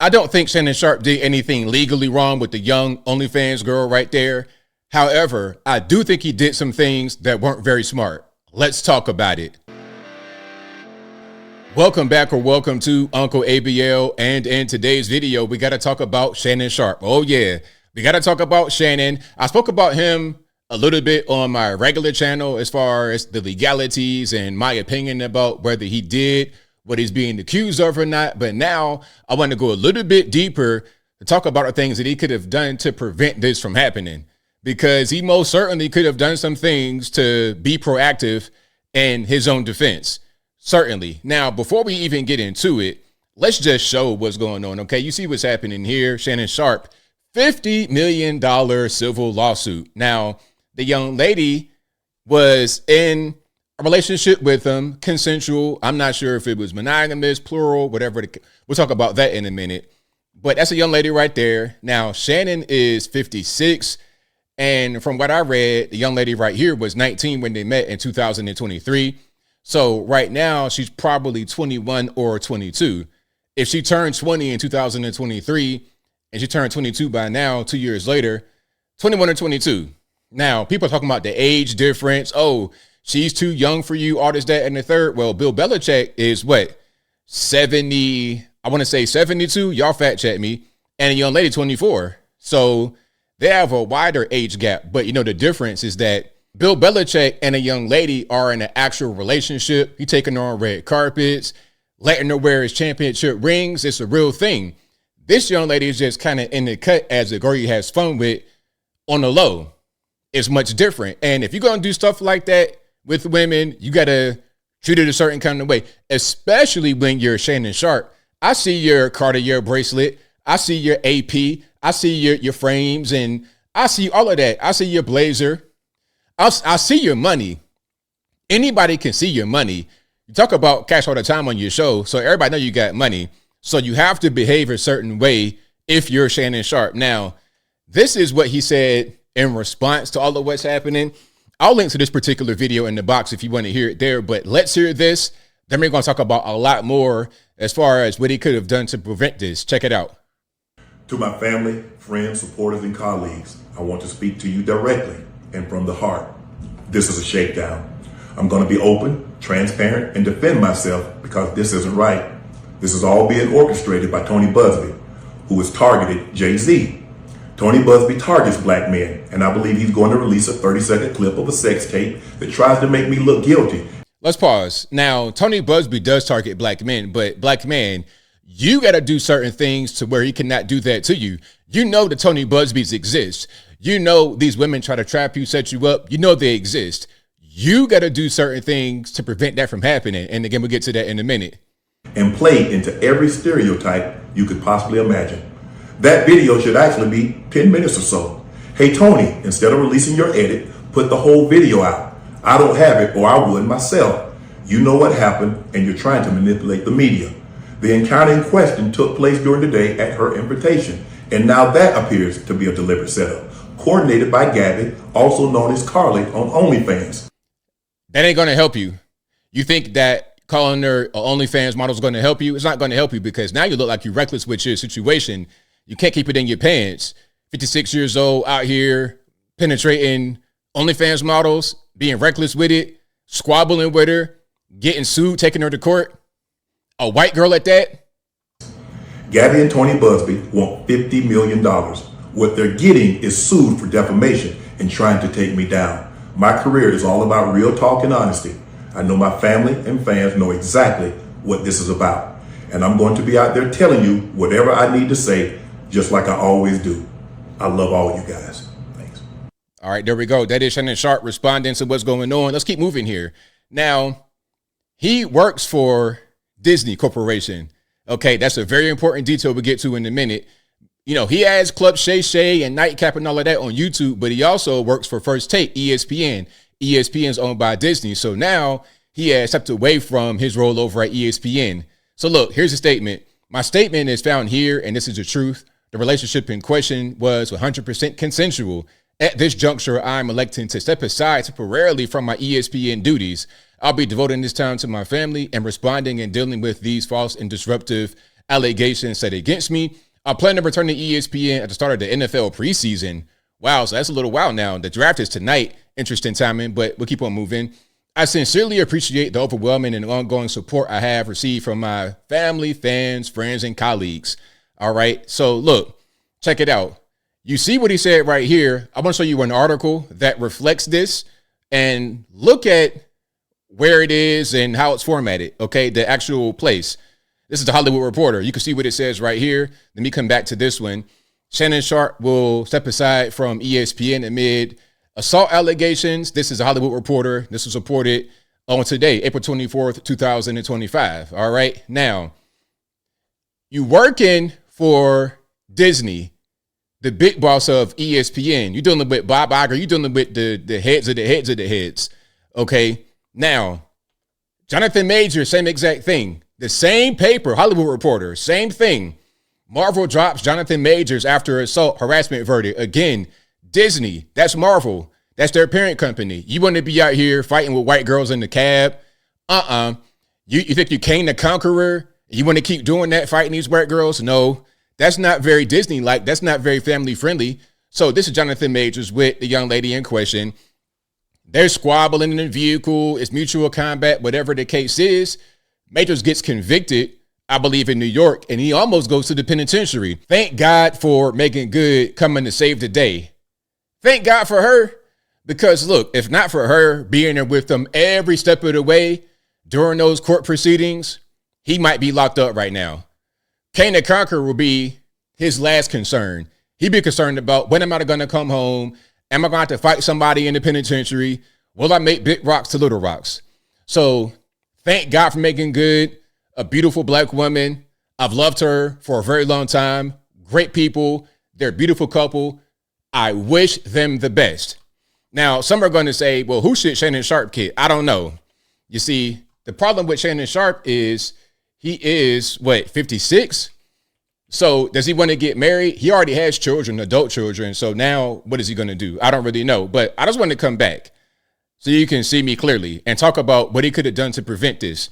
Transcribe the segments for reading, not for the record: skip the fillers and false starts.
I don't think Shannon Sharpe did anything legally wrong with the young OnlyFans girl right there. However, I do think he did some things that weren't very smart. Let's talk about it. Welcome back, or welcome to Uncle ABL, and in today's video, we got to talk about Shannon Sharpe. Oh yeah, we got to talk about Shannon. I spoke about him a little bit on my regular channel as far as the legalities and my opinion about whether he did what he's being accused of or not. But now I want to go a little bit deeper to talk about the things that he could have done to prevent this from happening, because he most certainly could have done some things to be proactive in his own defense. Certainly. Now, before we even get into it, let's just show what's going on. Okay, you see what's happening here. Shannon Sharpe, $50 million civil lawsuit. Now, the young lady was in a relationship with him, consensual. I'm not sure if it was monogamous, plural, whatever. We'll talk about that in a minute. But that's a young lady right there. Now, Shannon is 56. And from what I read, the young lady right here was 19 when they met in 2023. So right now, she's probably 21 or 22. If she turned 20 in 2023 and she turned 22 by now, 2 years later, 21 or 22. Now, people are talking about the age difference. Oh, she's too young for you, all this, that, and the third. Well, Bill Belichick is what? 70, I want to say 72. Y'all fact check me. And a young lady, 24. So they have a wider age gap. But, you know, the difference is that Bill Belichick and a young lady are in an actual relationship. He taking her on red carpets, letting her wear his championship rings. It's a real thing. This young lady is just kind of in the cut as a girl he has fun with on the low. It's much different. And if you're going to do stuff like that with women, you got to treat it a certain kind of way, especially when you're Shannon Sharpe. I see your Cartier bracelet. I see your AP. I see your frames, and I see all of that. I see your blazer. I see your money. Anybody can see your money. You talk about cash all the time on your show, so everybody know you got money. So you have to behave a certain way if you're Shannon Sharpe. Now, this is what he said in response to all of what's happening. I'll link to this particular video in the box if you want to hear it there, but let's hear this. Then we're going to talk about a lot more as far as what he could have done to prevent this. Check it out. To my family, friends, supporters, and colleagues, I want to speak to you directly and from the heart. This is a shakedown. I'm going to be open, transparent, and defend myself because this isn't right. This is all being orchestrated by Tony Buzbee, who has targeted Jay-Z. Tony Buzbee targets black men, and I believe he's going to release a 30-second clip of a sex tape that tries to make me look guilty. Let's pause. Now, Tony Buzbee does target black men, but black man, you got to do certain things to where he cannot do that to you. You know that Tony Buzbees exist. You know these women try to trap you, set you up. You know they exist. You got to do certain things to prevent that from happening. And again, we'll get to that in a minute. And play into every stereotype you could possibly imagine. That video should actually be 10 minutes or so. Hey, Tony, instead of releasing your edit, put the whole video out. I don't have it, or I would myself. You know what happened, and you're trying to manipulate the media. The encounter in question took place during the day at her invitation, and now that appears to be a deliberate setup, coordinated by Gabby, also known as Carly on OnlyFans. That ain't going to help you. You think that calling her an OnlyFans model is going to help you? It's not going to help you, because now you look like you're reckless with your situation. You can't keep it in your pants. 56 years old, out here penetrating OnlyFans models, being reckless with it, squabbling with her, getting sued, taking her to court. A white girl at that? Gabby and Tony Buzbee want $50 million. What they're getting is sued for defamation and trying to take me down. My career is all about real talk and honesty. I know my family and fans know exactly what this is about. And I'm going to be out there telling you whatever I need to say, just like I always do. I love all you guys. Thanks. All right, there we go. That is Shannon Sharpe responding to what's going on. Let's keep moving here. Now, he works for Disney Corporation. Okay, that's a very important detail we'll get to in a minute. You know, he has Club Shay Shay and Nightcap and all of that on YouTube, but he also works for First Take, ESPN. ESPN is owned by Disney. So now he has stepped away from his role over at ESPN. So look, here's a statement. My statement is found here, and this is the truth. The relationship in question was 100% consensual. At this juncture, I'm electing to step aside temporarily from my ESPN duties. I'll be devoting this time to my family and responding and dealing with these false and disruptive allegations set against me. I plan to return to ESPN at the start of the NFL preseason. Wow, so that's a little while now. The draft is tonight. Interesting timing, but we'll keep on moving. I sincerely appreciate the overwhelming and ongoing support I have received from my family, fans, friends, and colleagues. All right, so look, check it out. You see what he said right here. I want to show you an article that reflects this and look at where it is and how it's formatted, okay, the actual place. This is the Hollywood Reporter. You can see what it says right here. Let me come back to this one. Shannon Sharpe will step aside from ESPN amid assault allegations. This is a Hollywood Reporter. This was reported on today, April 24th, 2025. All right. Now, you working for Disney, the big boss of ESPN. You're dealing with Bob Iger. You're dealing with the heads of the heads of the heads. Okay. Now, Jonathan Major, same exact thing. The same paper, Hollywood Reporter, same thing. Marvel drops Jonathan Majors after assault harassment verdict. Again, Disney, that's Marvel. That's their parent company. You want to be out here fighting with white girls in the cab? You think you Kane the Conqueror? You want to keep doing that, fighting these white girls? No, that's not very Disney-like. That's not very family-friendly. So this is Jonathan Majors with the young lady in question. They're squabbling in the vehicle. It's mutual combat, whatever the case is. Majors gets convicted, I believe, in New York, and he almost goes to the penitentiary. Thank God for Megan Good coming to save the day. Thank God for her, because look, if not for her being there with them every step of the way during those court proceedings, he might be locked up right now. Kane the Conqueror will be his last concern. He'd be concerned about, when am I going to come home? Am I going to have to fight somebody in the penitentiary? Will I make big rocks to little rocks? So thank God for Megan Good, a beautiful black woman. I've loved her for a very long time. Great people. They're a beautiful couple. I wish them the best. Now, some are going to say, well, who should Shannon Sharpe kid? I don't know. You see, the problem with Shannon Sharpe is he is, 56? So does he want to get married? He already has children, adult children. So now what is he going to do? I don't really know. But I just want to come back so you can see me clearly and talk about what he could have done to prevent this.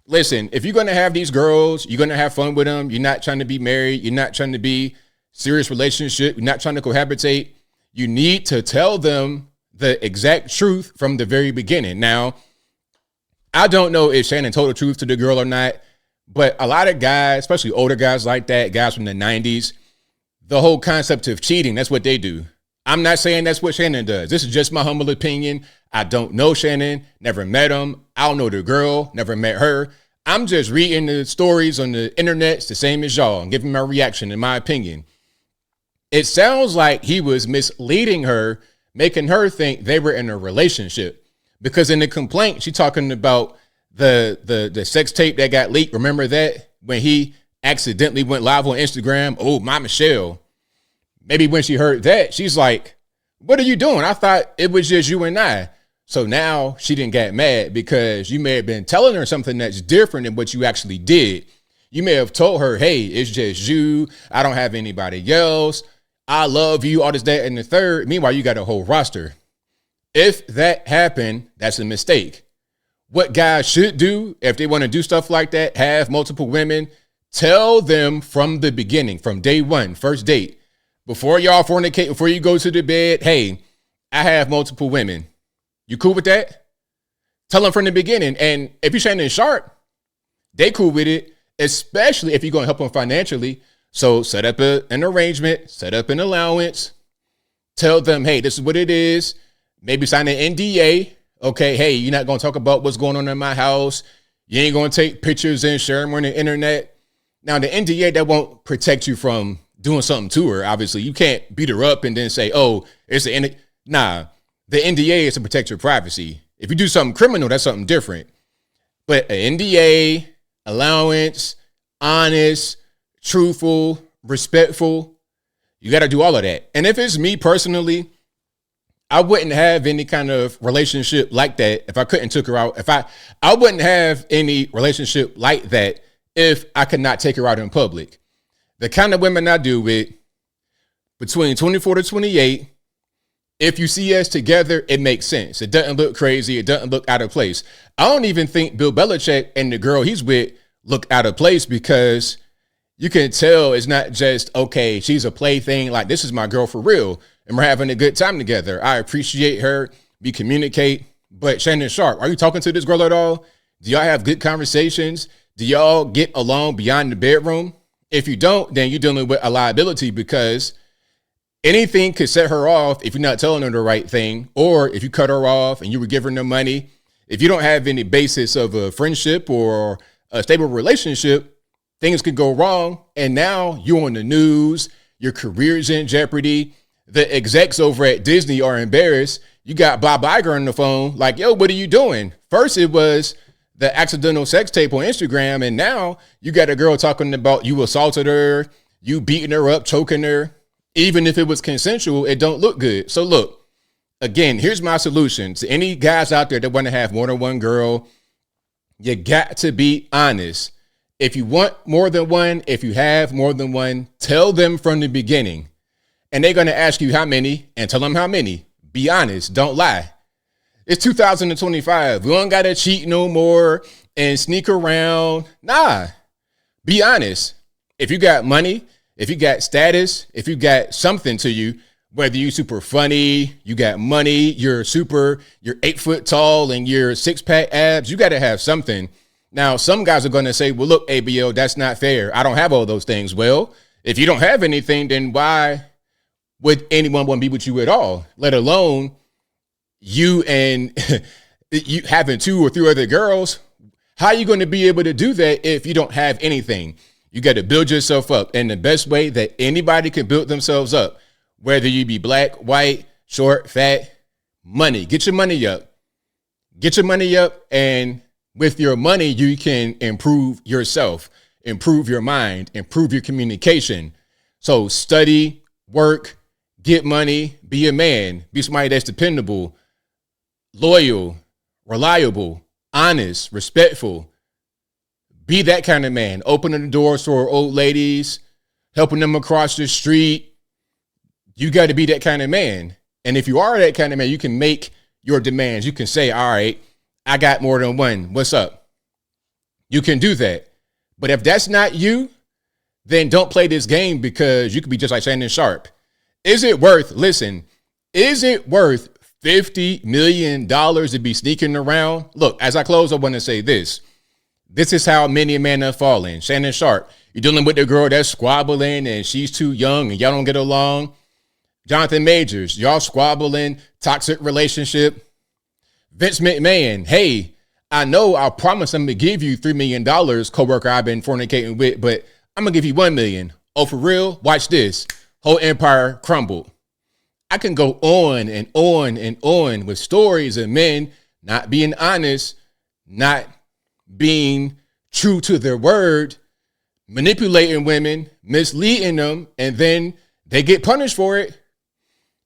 Listen, if you're going to have these girls, you're going to have fun with them. You're not trying to be married. You're not trying to be serious relationship. You're not trying to cohabitate. You need to tell them the exact truth from the very beginning. Now, I don't know if Shannon told the truth to the girl or not, but a lot of guys, especially older guys like that, guys from the 90s, the whole concept of cheating, that's what they do. I'm not saying that's what Shannon does. This is just my humble opinion. I don't know Shannon, never met him. I don't know the girl, never met her. I'm just reading the stories on the internet, the same as y'all, and giving my reaction, in my opinion. It sounds like he was misleading her, making her think they were in a relationship. Because in the complaint, she's talking about the sex tape that got leaked. Remember that? When he accidentally went live on Instagram. Oh, my Michelle. Maybe when she heard that, she's like, what are you doing? I thought it was just you and I. So now she didn't get mad because you may have been telling her something that's different than what you actually did. You may have told her, hey, it's just you. I don't have anybody else. I love you, all this, that, and the third. Meanwhile, you got a whole roster. If that happened, that's a mistake. What guys should do if they want to do stuff like that, have multiple women, tell them from the beginning, from day one, first date, before y'all fornicate, before you go to the bed, hey, I have multiple women. You cool with that? Tell them from the beginning. And if you're Shannon Sharpe, they cool with it, especially if you're going to help them financially. So set up an arrangement, set up an allowance, tell them, hey, this is what it is. Maybe sign an NDA. Okay, hey, you're not going to talk about what's going on in my house. You ain't going to take pictures and share them on the internet. Now, the NDA, that won't protect you from doing something to her, obviously. You can't beat her up and then say, oh, it's the nah. The NDA is to protect your privacy. If you do something criminal, that's something different. But an NDA, allowance, honest, truthful, respectful, you got to do all of that. And if it's me personally, I wouldn't have any kind of relationship like that if I couldn't take her out. I wouldn't have any relationship like that if I could not take her out in public. The kind of women I do with, between 24 to 28, if you see us together, it makes sense. It doesn't look crazy. It doesn't look out of place. I don't even think Bill Belichick and the girl he's with look out of place because You can tell it's not just, okay, she's a plaything. Like, this is my girl for real, and we're having a good time together. I appreciate her. We communicate. But Shannon Sharpe, are you talking to this girl at all? Do y'all have good conversations? Do y'all get along beyond the bedroom? If you don't, then you're dealing with a liability, because anything could set her off if you're not telling her the right thing, or if you cut her off and you were giving her money. If you don't have any basis of a friendship or a stable relationship, things could go wrong. And now you're on the news, your career's in jeopardy. The execs over at Disney are embarrassed. You got Bob Iger on the phone like, yo, what are you doing? First, it was the accidental sex tape on Instagram. And now you got a girl talking about you assaulted her, you beating her up, choking her. Even if it was consensual, it don't look good. So look, again, here's my solution to any guys out there that want to have more than one girl. You got to be honest. If you want more than one, if you have more than one, tell them from the beginning. And they're going to ask you how many, and tell them how many. Be honest. Don't lie. It's 2025. We don't got to cheat no more and sneak around. Nah, be honest. If you got money, if you got status, if you got something to you, whether you super funny, you got money, you're 8 foot tall and you're 6-pack abs, you got to have something. Now, some guys are going to say, well, look, ABL, that's not fair. I don't have all those things. Well, if you don't have anything, then why would anyone want to be with you at all? Let alone you and you having 2 or 3 other girls. How are you going to be able to do that if you don't have anything? You got to build yourself up. And the best way that anybody can build themselves up, whether you be black, white, short, fat, money. Get your money up. Get your money up. And with your money, you can improve yourself, improve your mind, improve your communication. So study, work, get money, be a man, be somebody that's dependable, loyal, reliable, honest, respectful. Be that kind of man, opening the doors for old ladies, helping them across the street. You got to be that kind of man. And if you are that kind of man, you can make your demands. You can say, all right, I got more than one. What's up? You can do that. But if that's not you, then don't play this game, because you could be just like Shannon Sharpe. Is it worth $50 million to be sneaking around? Look, as I close, I want to say this. This is how many men have fallen. Shannon Sharpe, you're dealing with the girl that's squabbling and she's too young and y'all don't get along. Jonathan Majors, y'all squabbling, toxic relationship. Vince McMahon, hey, I know I promised I'm going to give you $3 million, coworker I've been fornicating with, but I'm going to give you $1 million. Oh, for real? Watch this. Whole empire crumbled. I can go on and on and on with stories of men not being honest, not being true to their word, manipulating women, misleading them, and then they get punished for it.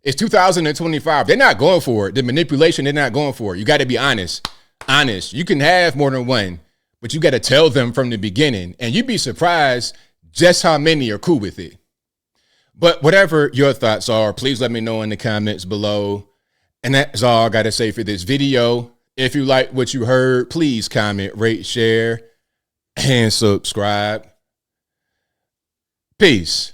It's 2025. They're not going for it. The manipulation, they're not going for it. You got to be honest. Honest. You can have more than one, but you got to tell them from the beginning. And you'd be surprised just how many are cool with it. But whatever your thoughts are, please let me know in the comments below. And that's all I got to say for this video. If you like what you heard, please comment, rate, share, and subscribe. Peace.